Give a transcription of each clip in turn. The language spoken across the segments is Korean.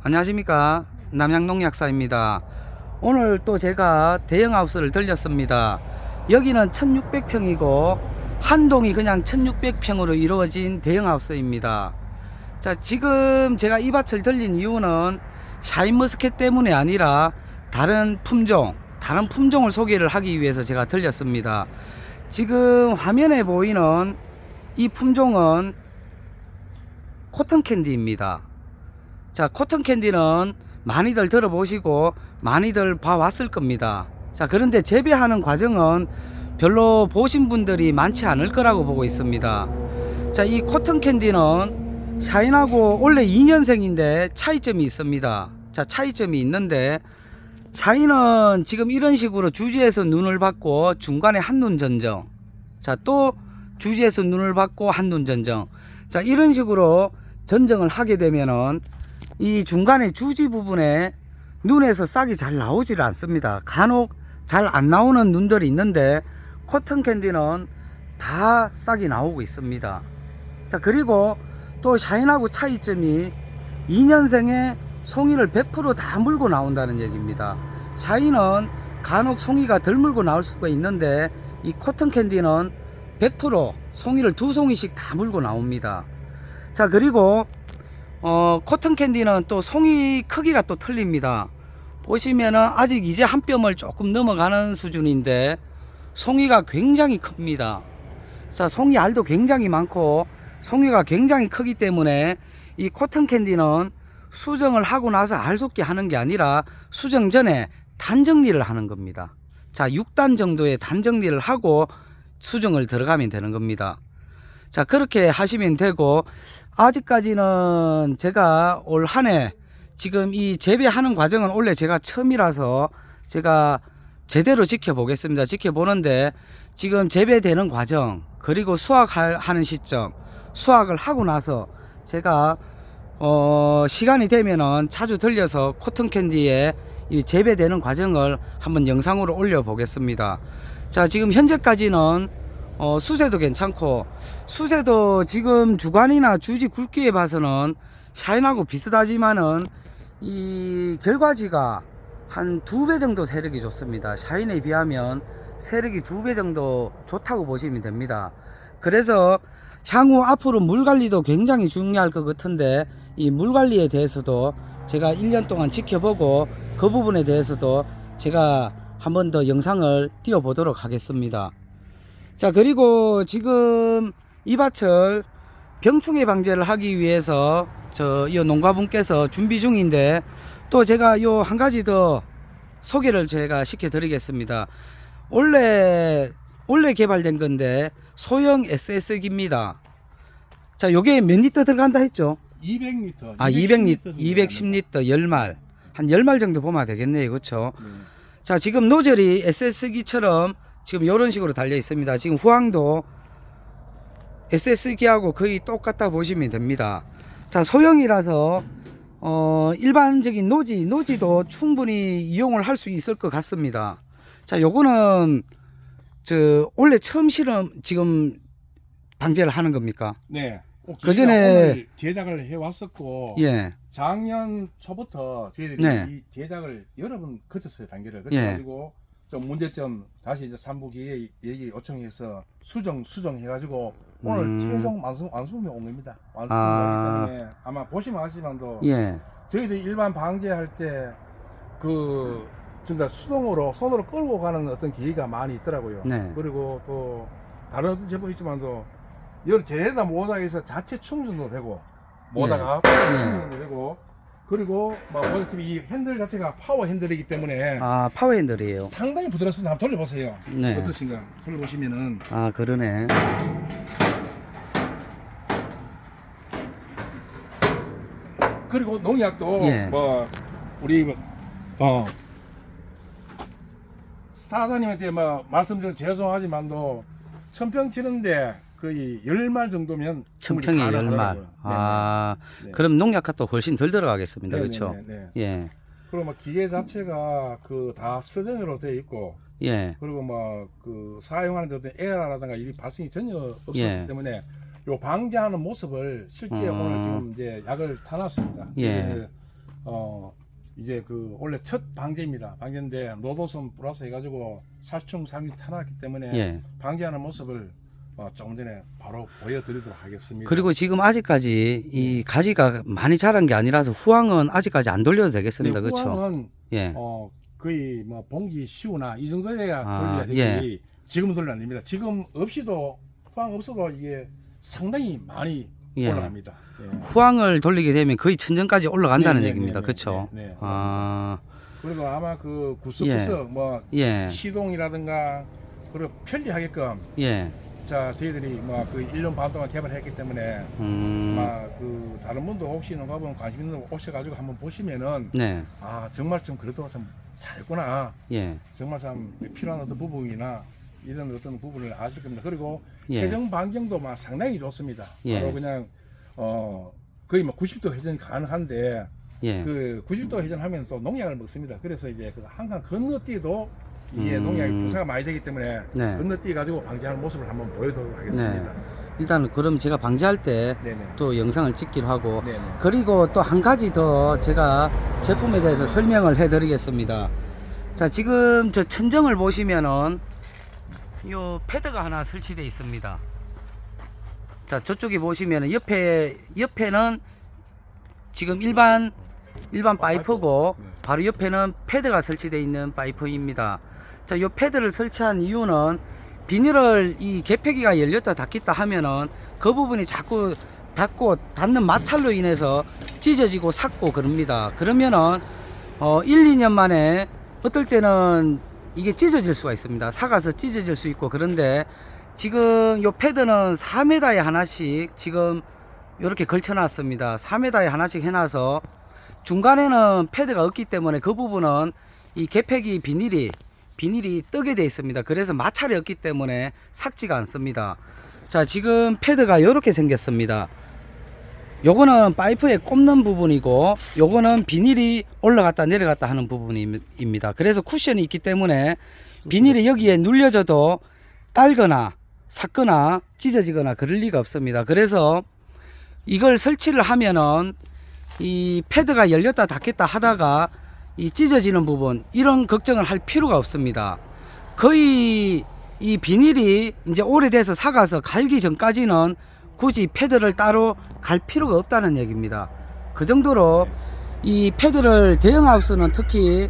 안녕하십니까, 남양농약사입니다. 오늘 또 제가 대형하우스를 들렸습니다. 여기는 1600평이고 한 동이 그냥 1600평으로 이루어진 대형하우스입니다. 자, 지금 제가 이 밭을 들린 이유는 샤인머스켓 때문에 아니라 다른 품종을 소개를 하기 위해서 제가 들렸습니다. 지금 화면에 보이는 이 품종은 코튼캔디입니다. 자, 코튼캔디는 많이들 들어보시고 많이들 봐왔을 겁니다. 자, 그런데 재배하는 과정은 별로 보신 분들이 많지 않을 거라고 보고 있습니다. 자, 이 코튼캔디는 샤인하고 원래 2년생인데 차이점이 있습니다. 자, 차이점이 있는데 샤인은 지금 이런 식으로 주지에서 눈을 받고 중간에 한눈 전정, 자, 또 주지에서 눈을 받고 한눈 전정, 자, 이런 식으로 전정을 하게 되면은 이 중간에 주지 부분에 눈에서 싹이 잘 나오질 않습니다. 간혹 잘 안 나오는 눈들이 있는데 코튼캔디는 다 싹이 나오고 있습니다. 자, 그리고 또 샤인하고 차이점이 2년생에 송이를 100% 다 물고 나온다는 얘기입니다. 샤인은 간혹 송이가 덜 물고 나올 수가 있는데 이 코튼캔디는 100% 송이를 2송이씩 다 물고 나옵니다. 자, 그리고 코튼캔디는 또 송이 크기가 또 틀립니다. 보시면은 아직 이제 한 뼘을 조금 넘어가는 수준인데 송이가 굉장히 큽니다. 자, 송이 알도 굉장히 많고 송이가 굉장히 크기 때문에 이 코튼캔디는 수정을 하고 나서 알 솟게 하는 게 아니라 수정 전에 단정리를 하는 겁니다. 자, 6단 정도의 단정리를 하고 수정을 들어가면 되는 겁니다. 자, 그렇게 하시면 되고, 아직까지는 제가 올 한 해 지금 이 재배하는 과정은 원래 제가 처음이라서 제가 제대로 지켜보겠습니다. 지켜보는데 지금 재배되는 과정, 그리고 수확하는 시점, 수확을 하고 나서 제가 시간이 되면은 자주 들려서 코튼캔디의 이 재배되는 과정을 한번 영상으로 올려 보겠습니다. 자, 지금 현재까지는 수세도 괜찮고, 수세도 지금 주관이나 주지 굵기에 봐서는 샤인하고 비슷하지만은 이 결과지가 한 2배 정도 세력이 좋습니다. 샤인에 비하면 세력이 2배 정도 좋다고 보시면 됩니다. 그래서 향후 앞으로 물 관리도 굉장히 중요할 것 같은데 이 물 관리에 대해서도 제가 1년 동안 지켜보고 그 부분에 대해서도 제가 한 번 더 영상을 띄워 보도록 하겠습니다. 자, 그리고 지금 이 밭을 병충해 방제를 하기 위해서 이 농가분께서 준비 중인데, 또 제가 요 한 가지 더 소개를 제가 시켜 드리겠습니다. 원래 개발된 건데 소형 SS기입니다. 자, 요게 몇 리터 들어간다 했죠? 200리터. 아, 200리터, 210리터 10말. 한 10말 정도 보면 되겠네요. 그렇죠? 자, 지금 노즐이 SS기처럼 지금 이런 식으로 달려 있습니다. 지금 후황도 SS기하고 거의 똑같다 보시면 됩니다. 자, 소형이라서 일반적인 노지도 충분히 이용을 할 수 있을 것 같습니다. 자, 요거는 원래 처음 실험 지금 방제를 하는 겁니까? 네. 그 전에 오늘 제작을 해왔었고, 예, 작년 초부터 저희들이 네. 이 제작을 여러 번 거쳤어요, 단계를. 예. 그래가지고 좀 문제점 다시 이제 3부기에 얘기 요청해서 수정해가지고 오늘 최종 완성품이 온 겁니다. 완성품이 오기 때문에 아마 보시면 아시지만도 예, 저희들이 일반 방제할 때 그러니까 수동으로 손으로 끌고 가는 어떤 기회가 많이 있더라고요. 네. 그리고 또 다른 어떤 제품이 있지만도 이걸 제에다 모다에서 자체 충전도 되고 모다가 충전도 되고, 그리고 뭐 보시면 이 핸들 자체가 파워 핸들이기 때문에 아, 파워 핸들이에요. 상당히 부드럽습니다. 한번 돌려보세요. 네. 어떠신가? 돌려보시면은 아, 그러네. 그리고 농약도 예. 뭐 우리 사장님한테 뭐 말씀 좀 죄송하지만도 천평 치는데 거의 10말 정도면 천평에 10말. 아, 네. 그럼 농약값도 훨씬 덜 들어가겠습니다. 네, 그렇죠? 네, 네. 예, 그리고 뭐 기계 자체가 다 스텐으로 되어 있고, 예, 그리고 뭐 사용하는 어떤 에러라든가 일이 발생이 전혀 없었기 예. 때문에 요 방제하는 모습을 실제 오늘 지금 이제 약을 타놨습니다. 예. 이제 그 원래 첫 방제입니다. 방제인데 노도선 플러스 해가지고 살충상이 타났기 때문에 예. 방제하는 모습을 조금 전에 바로 보여드리도록 하겠습니다. 그리고 지금 아직까지 이 가지가 많이 자란 게 아니라서 후황은 아직까지 안 돌려도 되겠습니다. 네, 그렇죠? 후황은 예. 거의 뭐 봉기 15나 이 정도 돼야 아, 돌려야 되지. 지금 돌리면 안 됩니다. 지금 없이도 후황 없어도 이게 상당히 많이 예. 올라갑니다. 예. 후황을 돌리게 되면 거의 천정까지 올라간다는 네, 네, 얘기입니다. 네, 그렇죠? 네, 네. 아, 그리고 아마 그 구석구석 뭐 예. 시동이라든가 그리고 편리하게끔 예. 자 저희들이 뭐 그 1년 반 동안 개발했기 때문에 막 그 다른 분도 혹시 농가분 관심 있는 분 오셔가지고 한번 보시면은 네. 아 정말 좀 그래도 참 잘했구나. 예. 정말 참 필요한 어떤 부분이나 이런 어떤 부분을 아실 겁니다. 그리고 예. 회전 반경도 막 상당히 좋습니다. 예. 바로 그냥 거의 뭐 90도 회전이 가능한데 예. 그 90도 회전하면 또 농약을 먹습니다. 그래서 이제 그 한강 건너뛰도 이게 농약이 부사가 많이 되기 때문에 네. 건너뛰 가지고 방지하는 모습을 한번 보여드리도록 하겠습니다. 일단 그럼 제가 방지할 때 또 네네. 영상을 찍기로 하고 네네. 그리고 또 한 가지 더 제가 제품에 대해서 설명을 해 드리겠습니다. 자, 지금 저 천정을 보시면은 요 패드가 하나 설치되어 있습니다. 자, 저쪽에 보시면은 옆에는 지금 일반 파이프고 네. 바로 옆에는 패드가 설치되어 있는 파이프입니다. 자, 요 패드를 설치한 이유는 비닐을 이 개폐기가 열렸다 닫겠다 하면은 그 부분이 자꾸 닫는 마찰로 인해서 찢어지고 삭고 그럽니다. 그러면은 1, 2년 만에 어떨 때는 이게 찢어질 수가 있습니다. 삭아서 찢어질 수 있고. 그런데 지금 요 패드는 4m에 하나씩 지금 이렇게 걸쳐 놨습니다. 4m에 하나씩 해놔서 중간에는 패드가 없기 때문에 그 부분은 이 개폐기 비닐이 뜨게 되어 있습니다. 그래서 마찰이 없기 때문에 삭지가 않습니다. 자, 지금 패드가 이렇게 생겼습니다. 요거는 파이프에 꼽는 부분이고 요거는 비닐이 올라갔다 내려갔다 하는 부분입니다. 그래서 쿠션이 있기 때문에 비닐이 여기에 눌려져도 딸거나 삭거나 찢어지거나 그럴 리가 없습니다. 그래서 이걸 설치를 하면은 이 패드가 열렸다 닫겠다 하다가 이 찢어지는 부분 이런 걱정을 할 필요가 없습니다. 거의 이 비닐이 이제 오래돼서 삭아서 갈기 전까지는 굳이 패드를 따로 갈 필요가 없다는 얘기입니다. 그 정도로 이 패드를 대형하우스는 특히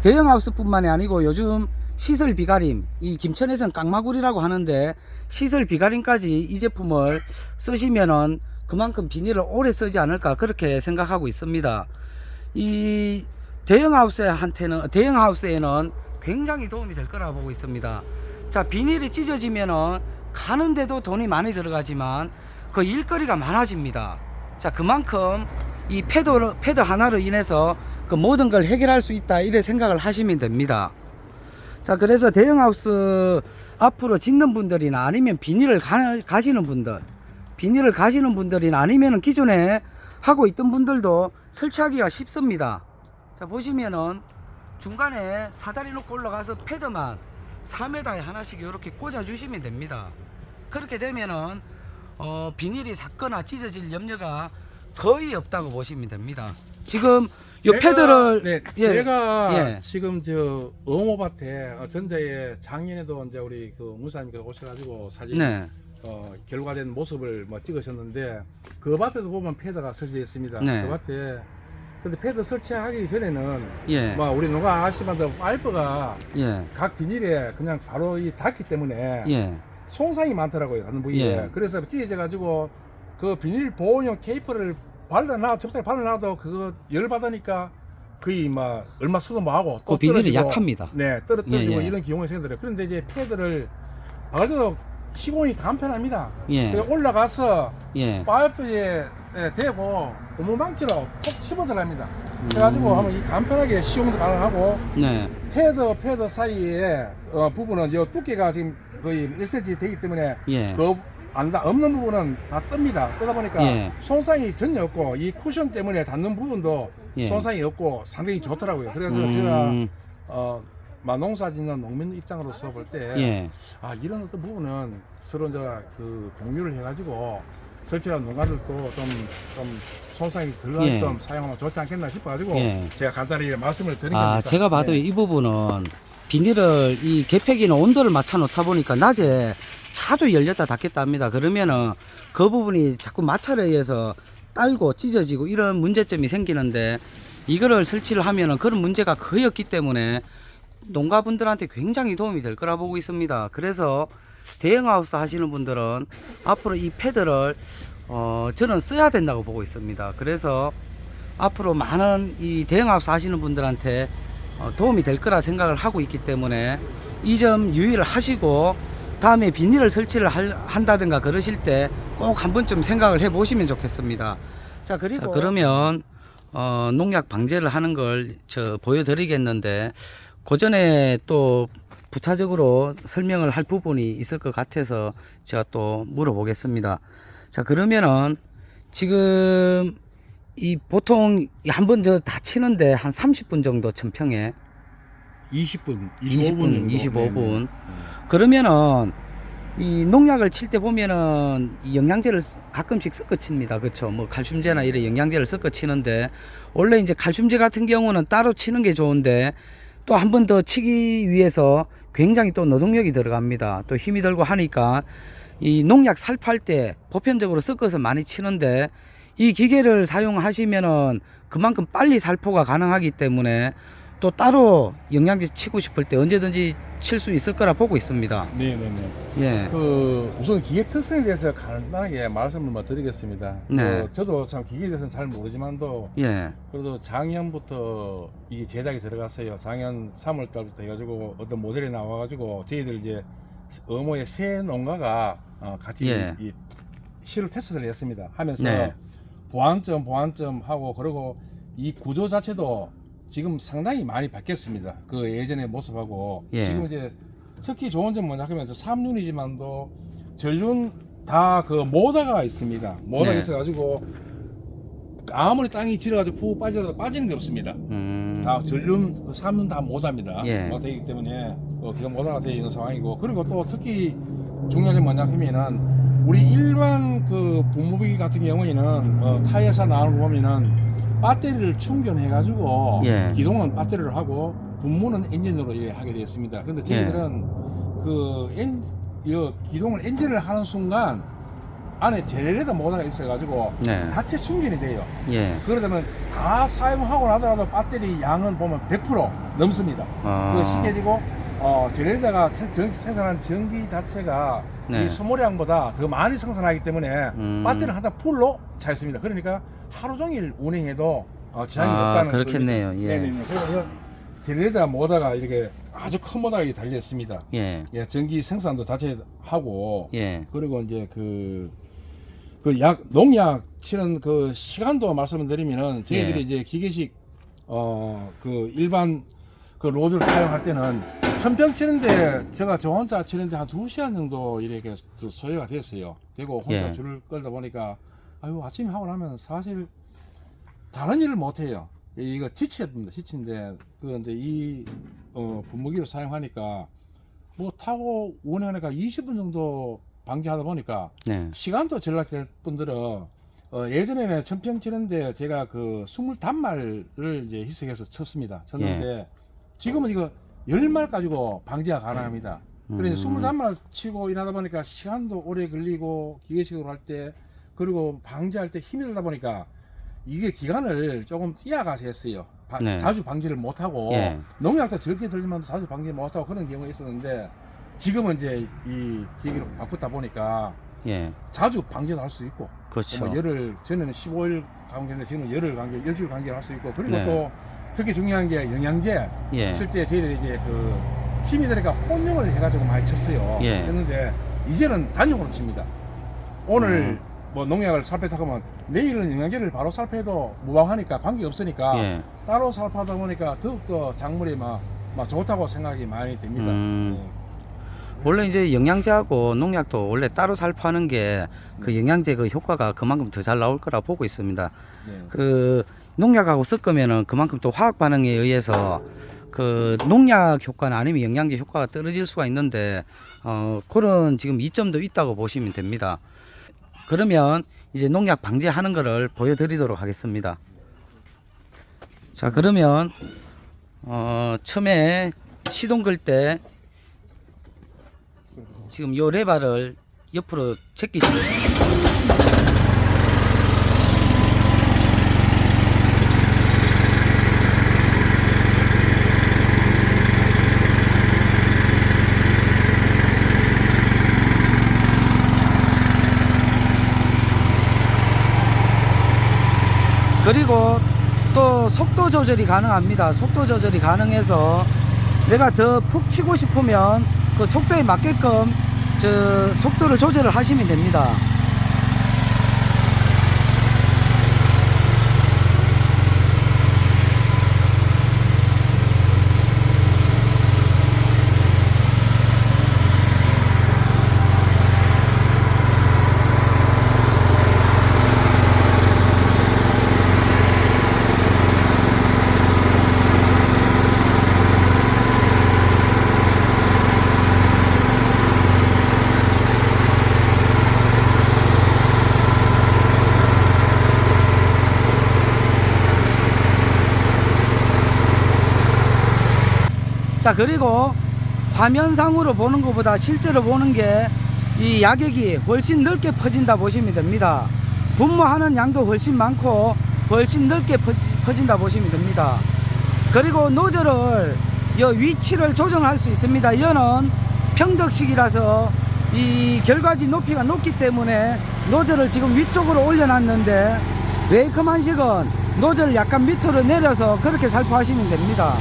대형하우스뿐만이 아니고 요즘 시설 비가림, 이 김천에서는 깡마구리라고 하는데 시설 비가림까지 이 제품을 쓰시면은 그만큼 비닐을 오래 쓰지 않을까 그렇게 생각하고 있습니다. 이 대형하우스에는 굉장히 도움이 될 거라고 보고 있습니다. 자, 비닐이 찢어지면은 가는데도 돈이 많이 들어가지만 그 일거리가 많아집니다. 자, 그만큼 이 패드 하나로 인해서 그 모든 걸 해결할 수 있다 이래 생각을 하시면 됩니다. 자, 그래서 대형하우스 앞으로 짓는 분들이나 아니면 비닐을 가시는 분들이나 아니면 기존에 하고 있던 분들도 설치하기가 쉽습니다. 자, 보시면은 중간에 사다리 놓고 올라가서 패드만 4m에 하나씩 이렇게 꽂아 주시면 됩니다. 그렇게 되면은 비닐이 삭거나 찢어질 염려가 거의 없다고 보시면 됩니다. 지금 요 패드를 제가 지금 저 어모밭에 전자에 작년에도 이제 우리 그 무사님께서 오셔가지고 사진 결과된 모습을 뭐 찍으셨는데 그 밭에도 보면 패드가 설치되어 있습니다. 네. 그 밭에 근데 패드 설치하기 전에는 예. 뭐 우리 농가 아시면 파이프가 예. 각 비닐에 그냥 바로 이 닿기 때문에 예. 손상이 많더라고요. 하는 부위에. 예. 그래서 찢어져 가지고 그 비닐 보호용 테이프를 접착 발라놔도 그거 열 받으니까 거의 막 얼마 쓰도 뭐하고 그 비닐이 약합니다. 네, 떨어지고 예, 예. 이런 경우가 생기더라고요. 그런데 이제 패드를 박아도 시공이 간편합니다. 예. 그래서 올라가서 예. 파이프에 대고 고무망치로 톡 집어들랍니다. 그래가지고 하면 이 간편하게 시공도 가능하고 네. 패드 사이에 부분은 요 두께가 지금 거의 1cm 되기 때문에 예. 그 없는 부분은 다 뜹니다. 뜨다 보니까 예. 손상이 전혀 없고 이 쿠션 때문에 닿는 부분도 예. 손상이 없고 상당히 좋더라고요. 그래서 제가 농사 짓는 농민 입장으로서 볼 때 예. 이런 어떤 부분은 서로 이제 그 공유를 해가지고 설치한 농가들도 좀 손상이 덜하게끔 예. 사용하면 좋지 않겠나 싶어가지고 예. 제가 간단히 말씀을 드린 아, 겁니다. 제가 봐도 네. 이 부분은 비닐을 이 개폐기는 온도를 맞춰 놓다 보니까 낮에 자주 열렸다 닫겠다 합니다. 그러면은 그 부분이 자꾸 마찰에 의해서 딸고 찢어지고 이런 문제점이 생기는데 이거를 설치를 하면은 그런 문제가 거의 없기 때문에 농가분들한테 굉장히 도움이 될 거라 보고 있습니다. 그래서 대형하우스 하시는 분들은 앞으로 이 패드를 저는 써야 된다고 보고 있습니다. 그래서 앞으로 많은 이 대형하우스 하시는 분들한테 도움이 될 거라 생각을 하고 있기 때문에 이 점 유의를 하시고 다음에 비닐을 설치를 한다든가 그러실 때 꼭 한 번쯤 생각을 해 보시면 좋겠습니다. 자, 그러면 농약 방제를 하는 걸 보여드리겠는데 그 전에 또 부차적으로 설명을 할 부분이 있을 것 같아서 제가 또 물어보겠습니다. 자, 그러면은 지금 이 보통 한 번 다 치는데 한 30분 정도 천평에 20분, 20분, 25분. 네네. 그러면은 이 농약을 칠 때 보면은 이 영양제를 가끔씩 섞어 칩니다. 그렇죠? 뭐 칼슘제나 이런 영양제를 섞어 치는데 원래 이제 칼슘제 같은 경우는 따로 치는 게 좋은데 또 한 번 더 치기 위해서 굉장히 또 노동력이 들어갑니다. 또 힘이 들고 하니까 이 농약 살포할 때 보편적으로 섞어서 많이 치는데 이 기계를 사용하시면은 그만큼 빨리 살포가 가능하기 때문에 또 따로 영양제 치고 싶을 때 언제든지 칠 수 있을 거라 보고 있습니다. 네네네. 예. 우선 기계 특성에 대해서 간단하게 말씀을 드리겠습니다. 네. 저도 참 기계에 대해서는 잘 모르지만도 예. 그래도 작년부터 이게 제작이 들어갔어요. 작년 3월 달부터 해가지고 어떤 모델이 나와가지고 저희들 이제 어머의 새 농가가 같이 예. 이 실을 테스트를 했습니다. 하면서 네. 보완점 하고 그리고 이 구조 자체도 지금 상당히 많이 바뀌었습니다. 그 예전의 모습하고 예. 지금 이제 특히 좋은 점 뭐냐 하면 3륜이지만도 전륜 다 그 모터가 있습니다. 모터가 네. 있어가지고 아무리 땅이 질어가지고 푹 빠져도 빠지는 게 없습니다. 다 전륜 3륜 다 모터입니다. 예. 모터이기 때문에 기존 모터가 되어 있는 상황이고 그리고 또 특히 중요한 게 뭐냐 하면은 우리 일반 그 분무기 같은 경우에는 타이어사 나오는 거 보면은 배터리를 충전해가지고 예. 기동은 배터리를 하고 분무는 엔진으로 하게 되어 있습니다. 근데 저희들은 기동을 엔진을 하는 순간 안에 제네레이터 모터가 있어가지고 네. 자체 충전이 돼요. 예. 그러다면 다 사용하고 나더라도 배터리 양은 보면 100% 넘습니다. 그거 시켜지고 제네레이터가 생산한 전기 자체가 네. 이 소모량보다 더 많이 생산하기 때문에 배터리는 항상 풀로 차 있습니다. 그러니까 하루 종일 운행해도 지장이 없다는 그렇겠네요. 거죠. 예. 네네네. 그리고 제네레이터 모터가 이렇게 아주 큰 모터가 달려 있습니다. 예. 예, 전기 생산도 자체 하고 예. 그리고 이제 농약 치는 그 시간도 말씀을 드리면은 저희들이 예. 이제 기계식 일반 그 로드를 사용할 때는 천평 치는데 제가 저 혼자 치는데 한 2시간 정도 이렇게 소요가 됐어요. 되고 혼자 예. 줄을 끌다 보니까 아침에 하고 나면 사실 다른 일을 못 해요. 이거 지치입니다. 지친데 이제 이 분무기를 사용하니까 뭐 타고 운행하니까 20분 정도 방지하다 보니까 네. 시간도 절약될 분들은 예전에는 천평 치는데 제가 그 20단말을 이제 희석해서 쳤습니다. 쳤는데 지금은 이거 10말 가지고 방지가 가능합니다. 그래서 20단말 치고 일하다 보니까 시간도 오래 걸리고 기계식으로 할 때 그리고 방지할 때 힘이 들다 보니까 이게 기간을 조금 뛰어가서 했어요. 네. 자주 방지를 못하고 예. 농약도 적게 들지만 자주 방지 못하고 그런 경우가 있었는데 지금은 이제 이 기계로 바꾸다 보니까 예. 자주 방지도 할 수 있고 그렇죠. 뭐 열흘 전에는 15일 간격인데 지금은 열흘 간격, 일주일 간격을 할 수 있고 그리고 네. 또 특히 중요한 게 영양제 예. 칠 때 저희들이 이제 힘이 드니까 혼용을 해가지고 많이 쳤어요. 예. 했는데 이제는 단용으로 칩니다. 오늘 뭐 농약을 살포했다 하면 내일은 영양제를 바로 살포해도 무방하니까 관계 없으니까 예. 따로 살포하다 보니까 더욱더 작물이 막 좋다고 생각이 많이 됩니다. 원래 이제 영양제하고 농약도 원래 따로 살포하는 게 그 영양제 그 효과가 그만큼 더 잘 나올 거라 보고 있습니다. 네. 그 농약하고 섞으면은 그만큼 또 화학 반응에 의해서 그 농약 효과나 아니면 영양제 효과가 떨어질 수가 있는데 그런 지금 이점도 있다고 보시면 됩니다. 그러면 이제 농약 방제하는 거를 보여드리도록 하겠습니다. 자, 그러면 처음에 시동 걸 때 지금 요 레바를 옆으로 제끼시면 그리고 또 속도 조절이 가능합니다. 속도 조절이 가능해서 내가 더 푹 치고 싶으면 그 속도에 맞게끔 속도를 조절을 하시면 됩니다. 자, 그리고 화면상으로 보는 것보다 실제로 보는 게 이 야객이 훨씬 넓게 퍼진다 보시면 됩니다. 분무하는 양도 훨씬 많고 훨씬 넓게 퍼진다 보시면 됩니다. 그리고 노즐을 위치를 조정할 수 있습니다. 이거는 평덕식이라서 이 결과지 높이가 높기 때문에 노즐을 지금 위쪽으로 올려놨는데, 웨이크만식은 노즐을 약간 밑으로 내려서 그렇게 살포하시면 됩니다.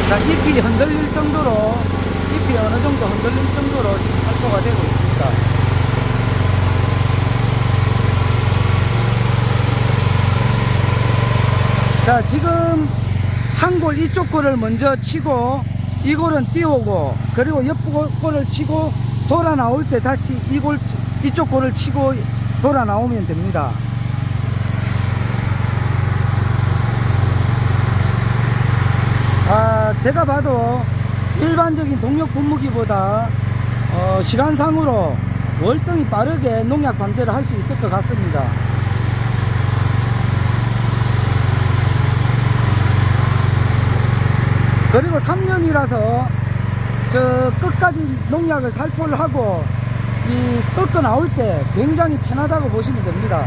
자, 잎이 흔들릴 정도로, 잎이 어느 정도 흔들릴 정도로 지금 살포가 되고 있습니다. 자, 지금 한 골 이쪽 골을 먼저 치고 이 골은 띄우고, 그리고 옆 골을 치고 돌아 나올 때 다시 이쪽 골을 치고 돌아 나오면 됩니다. 제가 봐도 일반적인 동력 분무기보다 시간상으로 월등히 빠르게 농약 방제를 할 수 있을 것 같습니다. 그리고 3년이라서 저 끝까지 농약을 살포를 하고 이 꺾어 나올 때 굉장히 편하다고 보시면 됩니다.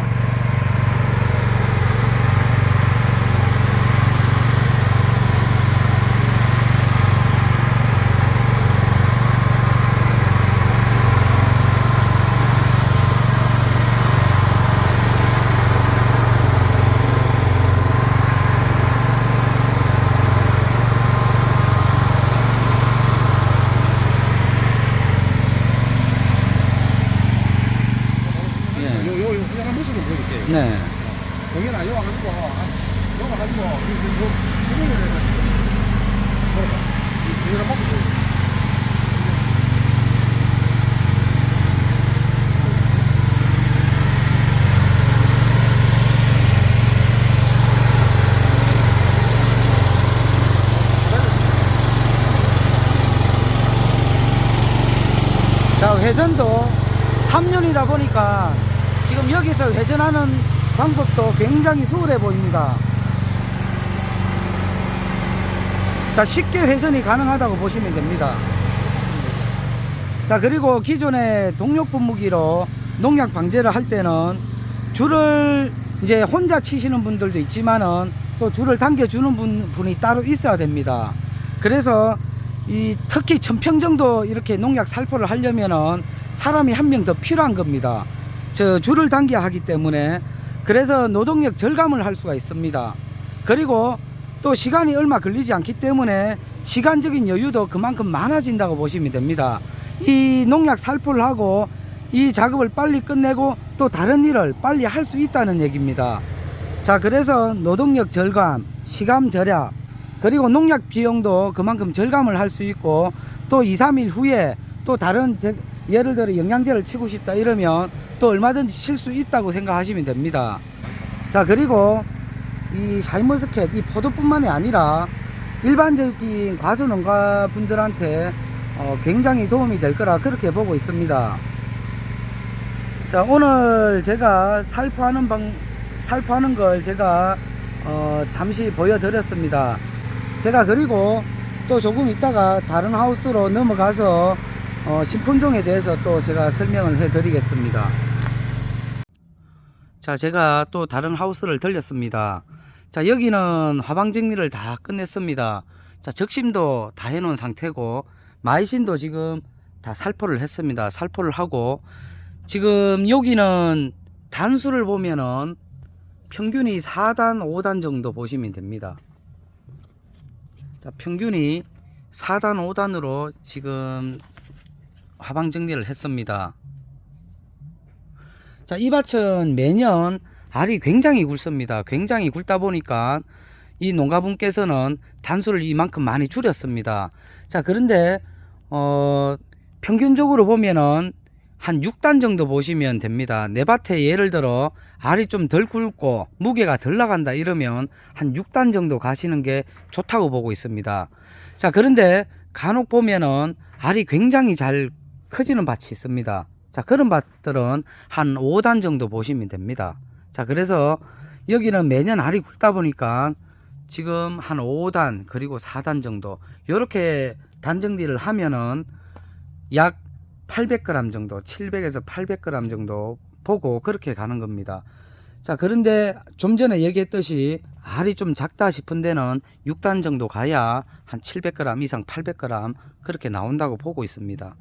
그냥 모습을 보여줄게요. 네. 동현아, 여기 와가지고, 수능을 해가지고, 동현아 모습 보여줄게. 자, 회전도 3년이다 보니까 지금 여기서 회전하는 방법도 굉장히 수월해 보입니다. 자, 쉽게 회전이 가능하다고 보시면 됩니다. 자, 그리고 기존의 동력 분무기로 농약 방제를 할 때는 줄을 이제 혼자 치시는 분들도 있지만은 또 줄을 당겨주는 분이 따로 있어야 됩니다. 그래서 특히 1000평 정도 이렇게 농약 살포를 하려면은 사람이 한 명 더 필요한 겁니다. 줄을 당겨야 하기 때문에. 그래서 노동력 절감을 할 수가 있습니다. 그리고 또 시간이 얼마 걸리지 않기 때문에 시간적인 여유도 그만큼 많아진다고 보시면 됩니다. 이 농약 살포를 하고 이 작업을 빨리 끝내고 또 다른 일을 빨리 할 수 있다는 얘기입니다. 자, 그래서 노동력 절감, 시간 절약, 그리고 농약 비용도 그만큼 절감을 할 수 있고, 또 2, 3일 후에 또 다른 예를 들어 영양제를 치고 싶다 이러면 또 얼마든지 칠 수 있다고 생각하시면 됩니다. 자, 그리고 이 샤인머스켓, 이 포도뿐만이 아니라 일반적인 과수농가 분들한테 굉장히 도움이 될 거라 그렇게 보고 있습니다. 자, 오늘 제가 살포하는 걸 제가 잠시 보여드렸습니다. 제가 그리고 또 조금 있다가 다른 하우스로 넘어가서 신품종에 대해서 또 제가 설명을 해 드리겠습니다. 자, 제가 또 다른 하우스를 들렸습니다. 자, 여기는 화방 정리를 다 끝냈습니다. 자, 적심도 다 해놓은 상태고 마이신도 지금 다 살포를 했습니다. 살포를 하고 지금 여기는 단수를 보면은 평균이 4단 5단 정도 보시면 됩니다. 자, 평균이 4단 5단으로 지금 화방 정리를 했습니다. 자, 이 밭은 매년 알이 굉장히 굵습니다. 굉장히 굵다 보니까 이 농가분께서는 단수를 이만큼 많이 줄였습니다. 자, 그런데 평균적으로 보면은 한 6단 정도 보시면 됩니다. 내 밭에 예를 들어 알이 좀 덜 굵고 무게가 덜 나간다 이러면 한 6단 정도 가시는 게 좋다고 보고 있습니다. 자, 그런데 간혹 보면은 알이 굉장히 잘 커지는 밭이 있습니다. 자, 그런 밭들은 한 5단 정도 보시면 됩니다. 자, 그래서 여기는 매년 알이 굵다 보니까 지금 한 5단 그리고 4단 정도 이렇게 단정리를 하면은 약 800g 정도, 700에서 800g 정도 보고 그렇게 가는 겁니다. 자, 그런데 좀 전에 얘기했듯이 알이 좀 작다 싶은 데는 6단 정도 가야 한 700g 이상 800g 그렇게 나온다고 보고 있습니다.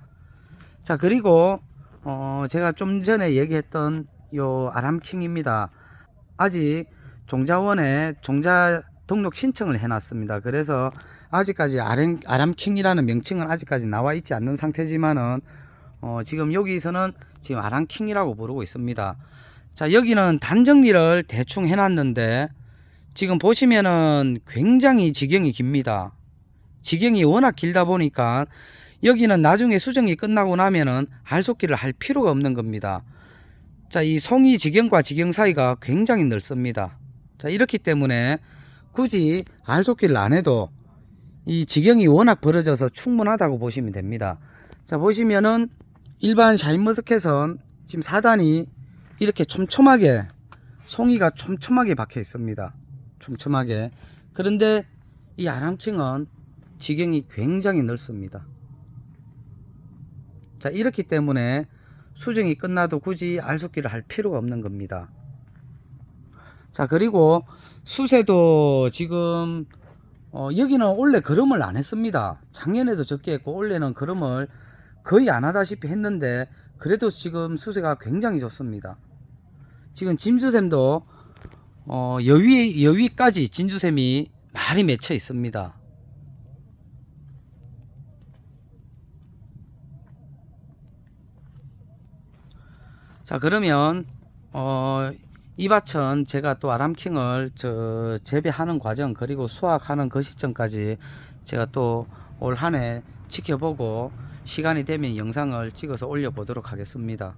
자, 그리고 제가 좀 전에 얘기했던 요 아람킹입니다. 아직 종자원에 종자 등록 신청을 해놨습니다. 그래서 아직까지 아람킹이라는 명칭은 아직까지 나와 있지 않는 상태지만은 지금 여기서는 지금 아람킹이라고 부르고 있습니다. 자, 여기는 단정리를 대충 해놨는데 지금 보시면은 굉장히 지경이 깁니다. 지경이 워낙 길다 보니까 여기는 나중에 수정이 끝나고 나면은 알속기를 할 필요가 없는 겁니다. 자, 이 송이 지경과 지경 사이가 굉장히 넓습니다. 자, 이렇기 때문에 굳이 알속기를 안 해도 이 지경이 워낙 벌어져서 충분하다고 보시면 됩니다. 자, 보시면은 일반 샤인머스켓은 지금 4단이 이렇게 촘촘하게 송이가 촘촘하게 박혀 있습니다. 촘촘하게. 그런데 이 아람킹은 지경이 굉장히 넓습니다. 자, 이렇기 때문에 수정이 끝나도 굳이 알속기를 할 필요가 없는 겁니다. 자, 그리고 수세도 지금 여기는 원래 거름을 안 했습니다. 작년에도 적게 했고 올해는 거름을 거의 안 하다시피 했는데 그래도 지금 수세가 굉장히 좋습니다. 지금 진주샘도 여위까지 진주샘이 많이 맺혀 있습니다. 자, 그러면 이 밭은 제가 또 아람킹을 재배하는 과정 그리고 수확하는 그 시점까지 제가 또 올 한해 지켜보고 시간이 되면 영상을 찍어서 올려보도록 하겠습니다.